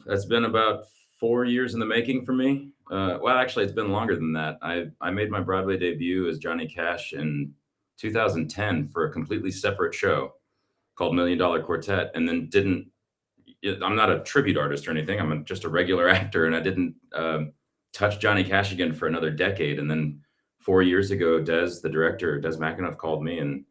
That's been about 4 years in the making for me. Well, actually, it's been longer than that. I made my Broadway debut as Johnny Cash in 2010 for a completely separate show called Million Dollar Quartet, and then didn't. I'm not a tribute artist or anything. Just a regular actor, and I didn't touch Johnny Cash again for another decade. And then 4 years ago, the director, Des McAnuff, called me and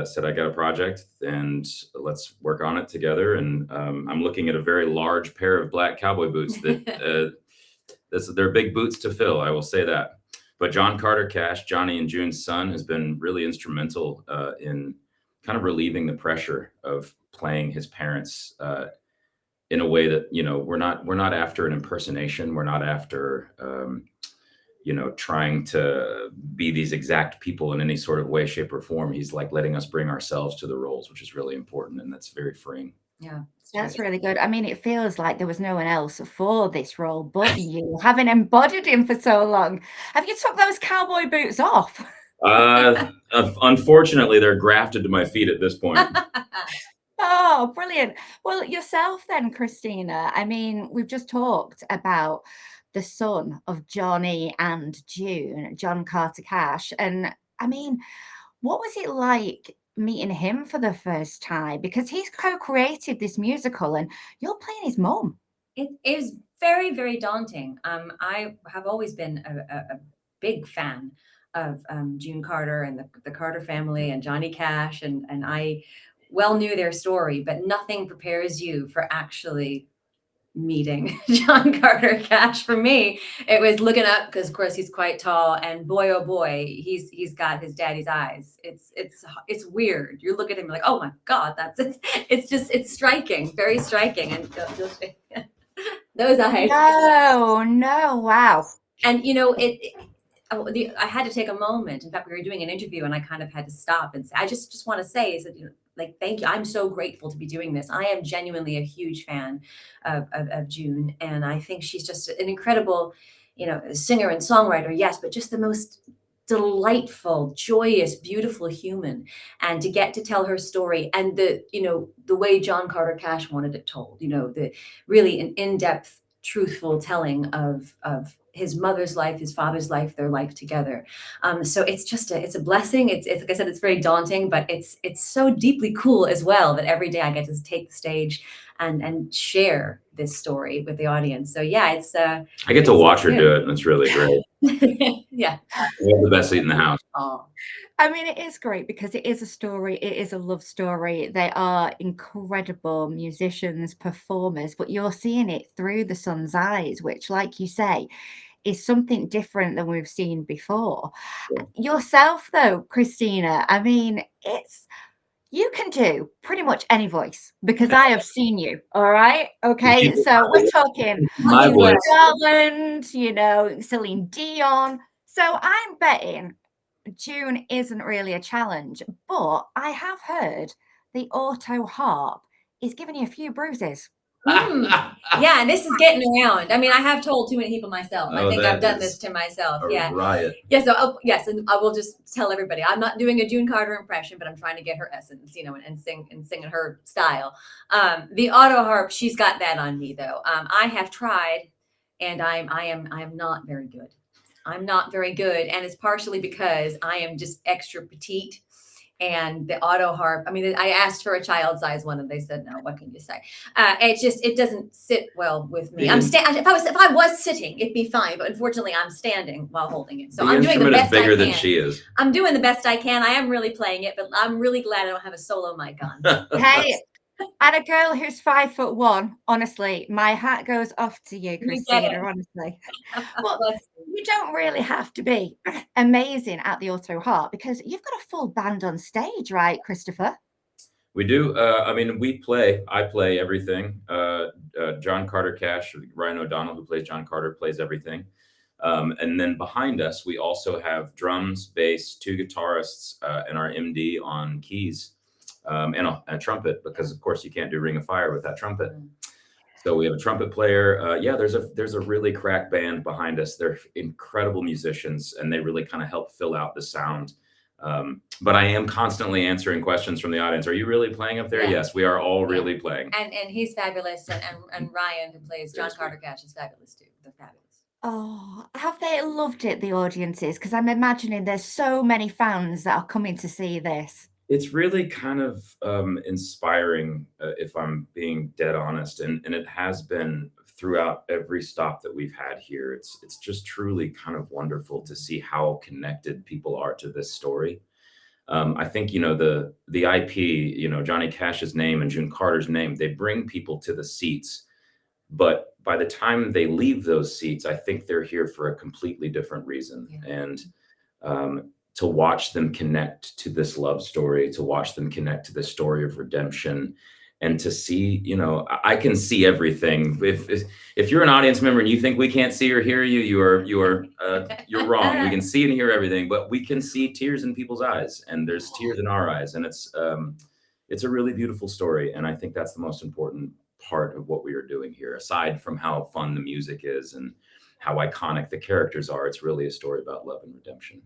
said, I got a project and let's work on it together. And I'm looking at a very large pair of black cowboy boots that they're big boots to fill. I will say that. But John Carter Cash, Johnny and June's son, has been really instrumental in kind of relieving the pressure of playing his parents in a way that, we're not after an impersonation. We're not after, trying to be these exact people in any sort of way, shape, or form. He's like letting us bring ourselves to the roles, which is really important. And that's very freeing. Yeah, That's really good. I mean, it feels like there was no one else for this role but you, having embodied him for so long. Have you took those cowboy boots off? Unfortunately, they're grafted to my feet at this point. Oh, brilliant. Well, yourself then, Christina. I mean, we've just talked about the son of Johnny and June, John Carter Cash. And I mean, what was it like meeting him for the first time? Because he's co-created this musical and you're playing his mum. it is very, very daunting. I have always been a big fan of June Carter and the Carter family and Johnny Cash, and I well knew their story, but nothing prepares you for actually meeting John Carter Cash. For me, it was looking up because, of course, he's quite tall, and boy, oh boy, he's got his daddy's eyes. It's weird. You look at him, you're like, oh my God, that's it. It's striking, very striking, and those eyes. No, wow. And I had to take a moment. In fact, we were doing an interview, and I kind of had to stop and say, I just want to say is that, thank you. I'm so grateful to be doing this. I am genuinely a huge fan of June, and I think she's just an incredible, singer and songwriter. Yes, but just the most delightful, joyous, beautiful human. And to get to tell her story, and the way John Carter Cash wanted it told. The really an in-depth, truthful telling of his mother's life, his father's life, their life together. So it's a blessing. It's like I said, it's very daunting, but it's so deeply cool as well that every day I get to take the stage and share this story with the audience. So yeah, I get to watch her do it, and it's really great. Yeah, We have the best seat in the house. oh. I mean, it is great because it is a story. It is a love story. They are incredible musicians, performers, but you're seeing it through the son's eyes, which, like you say, is something different than we've seen before. Yourself, though, Christina, I mean, you can do pretty much any voice because I have seen you. All right. Okay. So we're talking My voice. Garland, Celine Dion. So I'm betting June isn't really a challenge, but I have heard the auto harp is giving you a few bruises. Yeah, and this is getting around. I mean, I have told too many people myself. I think I've done this to myself. Yeah. Riot. Yeah. So yes, and I will just tell everybody I'm not doing a June Carter impression, but I'm trying to get her essence, and sing in her style. The auto harp, she's got that on me though. I have tried, and I am not very good. I'm not very good, and it's partially because I am just extra petite. And the auto harp, I mean, I asked for a child size one, and they said no. What can you say? It doesn't sit well with me. I'm if I was sitting, it'd be fine, but unfortunately, I'm standing while holding it. So I'm doing the best I can. Bigger than she is. I'm doing the best I can. I am really playing it, but I'm really glad I don't have a solo mic on. Hey, and a girl who's 5'1", honestly, my hat goes off to you, Christina, honestly. Well, you don't really have to be amazing at the auto harp because you've got a full band on stage, right, Christopher? We do. I mean, I play everything. John Carter Cash, Ryan O'Donnell, who plays John Carter, plays everything. And then behind us, we also have drums, bass, 2 guitarists, and our MD on keys. And a trumpet, because of course you can't do Ring of Fire with that trumpet. So we have a trumpet player. There's a really crack band behind us. They're incredible musicians, and they really kind of help fill out the sound But I am constantly answering questions from the audience. Are you really playing up there? Yeah. Yes, we are all really playing. And he's fabulous, and Ryan, who plays John Very sweet. Carter Cash, is fabulous too. They're fabulous. Oh, have they loved it, the audiences? Because I'm imagining there's so many fans that are coming to see this. It's really kind of inspiring, if I'm being dead honest, and it has been throughout every stop that we've had here. It's just truly kind of wonderful to see how connected people are to this story. I think, you know, the IP, you know, Johnny Cash's name and June Carter's name, they bring people to the seats, but by the time they leave those seats, I think they're here for a completely different reason. Yeah. And to watch them connect to this love story, to watch them connect to this story of redemption, and to see, you know, I can see everything. If you're an audience member and you think we can't see or hear you, you're wrong. We can see and hear everything, but we can see tears in people's eyes, and there's tears in our eyes, and it's a really beautiful story, and I think that's the most important part of what we are doing here. Aside from how fun the music is and how iconic the characters are, it's really a story about love and redemption.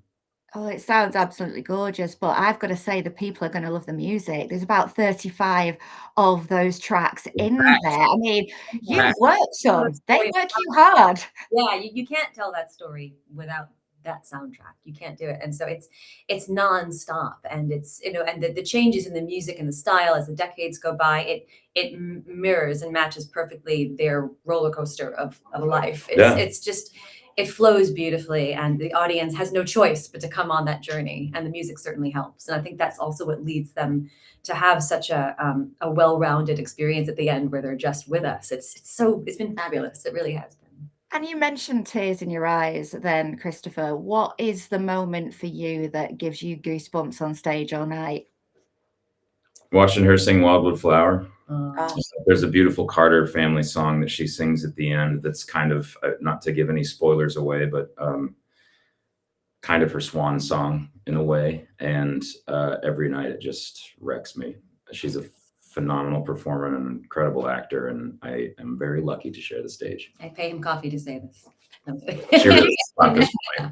Oh, it sounds absolutely gorgeous, but I've got to say the people are going to love the music. There's about 35 of those tracks in there. I mean, you Fact. work some, they work you hard. Yeah, you can't tell that story without that soundtrack. You can't do it. And so it's nonstop, and it's, you know, and the changes in the music and the style as the decades go by, it mirrors and matches perfectly their roller coaster of life. Yeah. It's just, it flows beautifully, and the audience has no choice but to come on that journey, and the music certainly helps. And I think that's also what leads them to have such a well-rounded experience at the end, where they're just with us. It's been fabulous. It really has been. And you mentioned tears in your eyes then, Christopher. What is the moment for you that gives you goosebumps on stage all night? Watching her sing Wildwood Flower. Oh, There's a beautiful Carter family song that she sings at the end that's kind of, not to give any spoilers away, but kind of her swan song in a way. And every night it just wrecks me. She's a phenomenal performer and an incredible actor, and I am very lucky to share the stage. I pay him coffee to say this. She really is. Not this way.